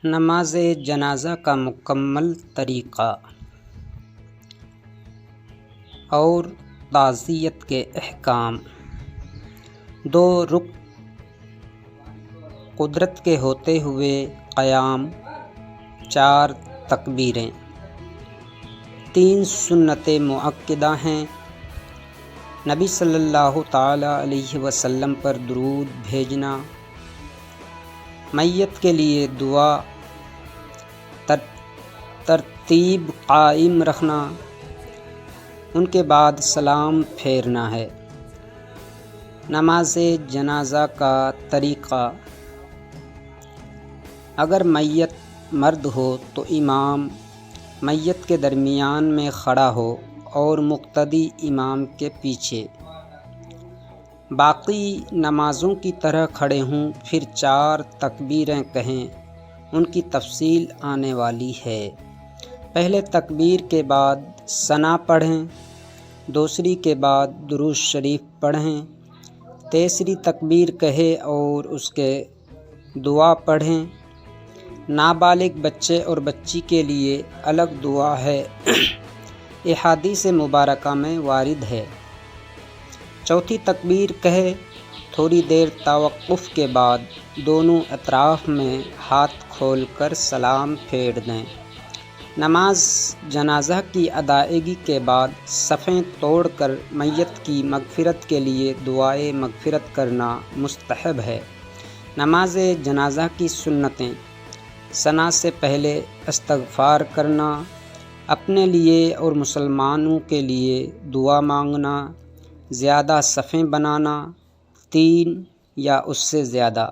نماز جنازہ کا مکمل طریقہ اور تعزیت کے احکام۔ 2 رکن قدرت کے ہوتے ہوئے قیام، 4 تکبیریں، 3 سنت مؤکدہ ہیں۔ نبی صلی اللہ تعالی علیہ وسلم پر درود بھیجنا، میت کے لیے دعا، ترتیب قائم رکھنا، ان کے بعد سلام پھیرنا ہے۔ نماز جنازہ کا طریقہ: اگر میت مرد ہو تو امام میت کے درمیان میں کھڑا ہو اور مقتدی امام کے پیچھے، باقی نمازوں کی طرح کھڑے ہوں، پھر 4 تکبیریں کہیں۔ ان کی تفصیل آنے والی ہے۔ پہلے تکبیر کے بعد ثنا پڑھیں، دوسری کے بعد درود شریف پڑھیں، تیسری تکبیر کہے اور اس کے دعا پڑھیں۔ نابالغ بچے اور بچی کے لیے الگ دعا ہے، احادیث مبارکہ میں وارد ہے۔ چوتھی تکبیر کہے، تھوڑی دیر توقف کے بعد دونوں اطراف میں ہاتھ کھول کر سلام پھیر دیں۔ نماز جنازہ کی ادائیگی کے بعد صفیں توڑ کر میت کی مغفرت کے لیے دعائے مغفرت کرنا مستحب ہے۔ نماز جنازہ کی سنتیں: ثنا سے پہلے استغفار کرنا، اپنے لیے اور مسلمانوں کے لیے دعا مانگنا، زیادہ صفیں بنانا، 3 یا اس سے زیادہ،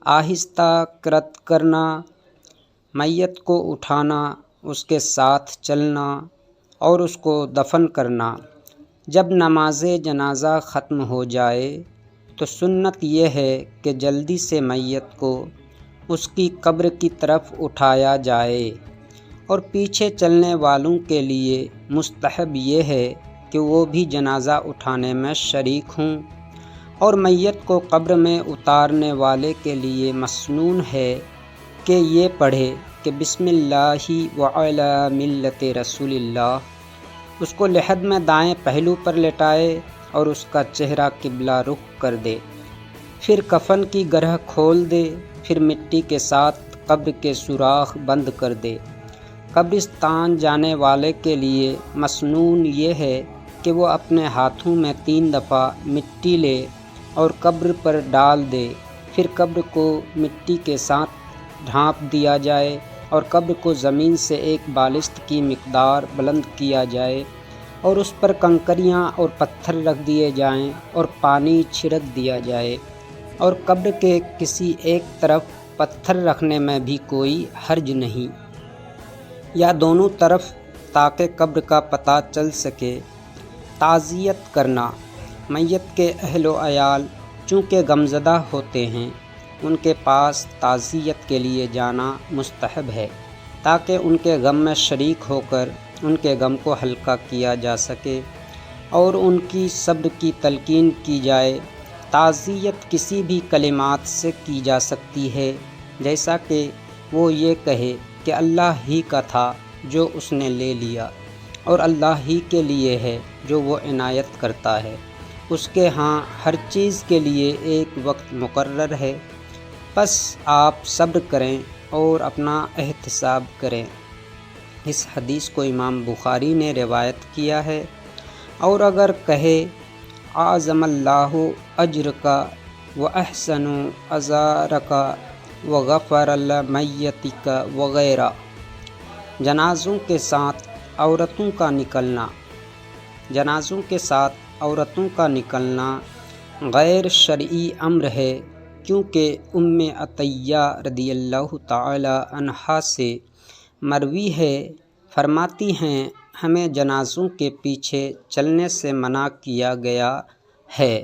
آہستہ قرأت کرنا، میت کو اٹھانا، اس کے ساتھ چلنا اور اس کو دفن کرنا۔ جب نماز جنازہ ختم ہو جائے تو سنت یہ ہے کہ جلدی سے میت کو اس کی قبر کی طرف اٹھایا جائے، اور پیچھے چلنے والوں کے لیے مستحب یہ ہے کہ وہ بھی جنازہ اٹھانے میں شریک ہوں، اور میت کو قبر میں اتارنے والے کے لیے مسنون ہے کہ یہ پڑھے کہ بسم اللہ وعلی ملت رسول اللہ۔ اس کو لحد میں دائیں پہلو پر لٹائے اور اس کا چہرہ قبلہ رخ کر دے، پھر کفن کی گرہ کھول دے، پھر مٹی کے ساتھ قبر کے سوراخ بند کر دے۔ قبرستان جانے والے کے لیے مسنون یہ ہے کہ وہ اپنے ہاتھوں میں 3 دفعہ مٹی لے اور قبر پر ڈال دے، پھر قبر کو مٹی کے ساتھ ڈھانپ دیا جائے اور قبر کو زمین سے 1 بالشت کی مقدار بلند کیا جائے اور اس پر کنکریاں اور پتھر رکھ دیے جائیں اور پانی چھڑک دیا جائے، اور قبر کے کسی ایک طرف پتھر رکھنے میں بھی کوئی حرج نہیں، یا دونوں طرف، تاکہ قبر کا پتہ چل سکے۔ تعزیت کرنا: میت کے اہل و عیال چونکہ غمزدہ ہوتے ہیں، ان کے پاس تعزیت کے لیے جانا مستحب ہے، تاکہ ان کے غم میں شریک ہو کر ان کے غم کو ہلکا کیا جا سکے اور ان کی صبر کی تلقین کی جائے۔ تعزیت کسی بھی کلمات سے کی جا سکتی ہے، جیسا کہ وہ یہ کہے کہ اللہ ہی کا تھا جو اس نے لے لیا، اور اللہ ہی کے لیے ہے جو وہ عنایت کرتا ہے، اس کے ہاں ہر چیز کے لیے ایک وقت مقرر ہے، بس آپ صبر کریں اور اپنا احتساب کریں۔ اس حدیث کو امام بخاری نے روایت کیا ہے۔ اور اگر کہے اعظم اللہ اجرک واحسن عزارک وغفر لمیتک وغیرہ۔ جنازوں کے ساتھ عورتوں کا نکلنا: جنازوں کے ساتھ عورتوں کا نکلنا غیر شرعی امر ہے، کیونکہ ام عطیہ رضی اللہ تعالی عنہا سے مروی ہے، فرماتی ہیں ہمیں جنازوں کے پیچھے چلنے سے منع کیا گیا ہے۔